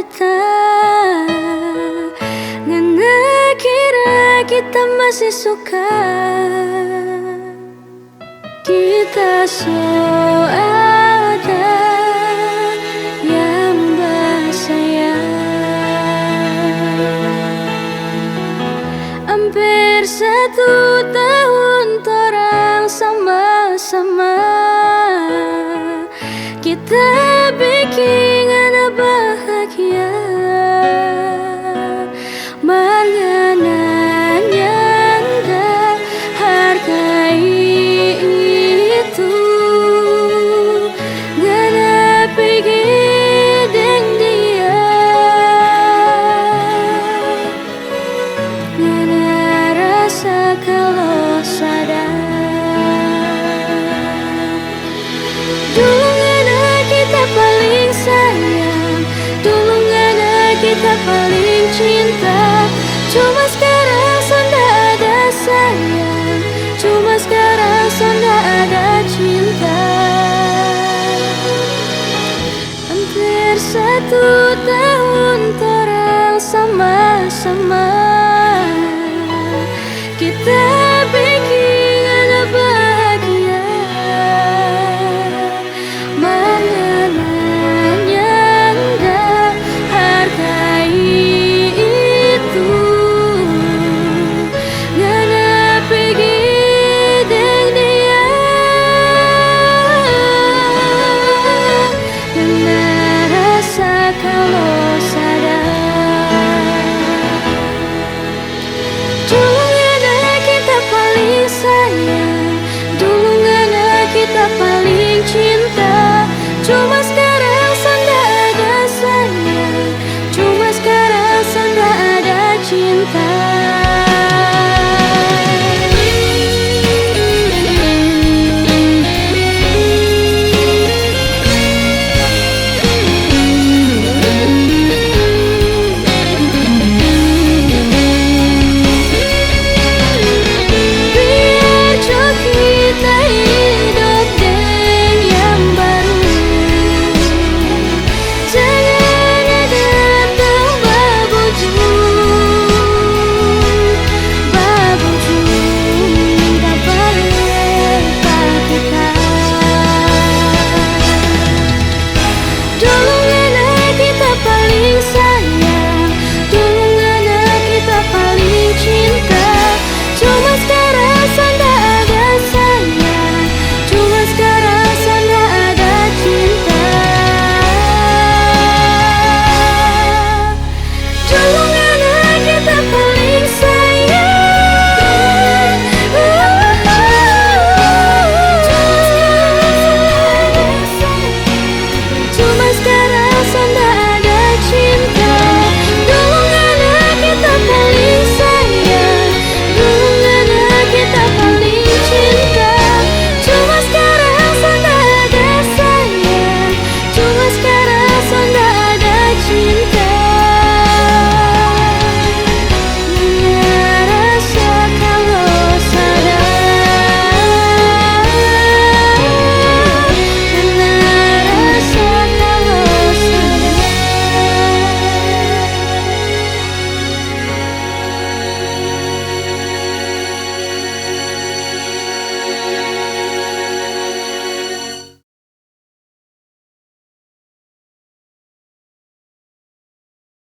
kita, ngana kira kita masih suka. Kita so ada yang bersayang. Hampir 1 tahun torang sama-sama, kita bikin anak bahagia. Mangananya enggak hargai itu, ngana pergi deng dia, ngana rasa kalau sadar. Dulu ngana kita paling sayang, dulu ngana kita paling cinta. Cuma sekarang sudah ada sayang, cuma sekarang sudah ada cinta. Hampir 1 tahun torang sama-sama, kita bikin anak bahagia. Mangananya enggak hargai itu, ngana pergi deng dia, ngana rasa kalau sadar. Dulu ngana kita paling sayang, dulu ngana kita paling cinta. Cuma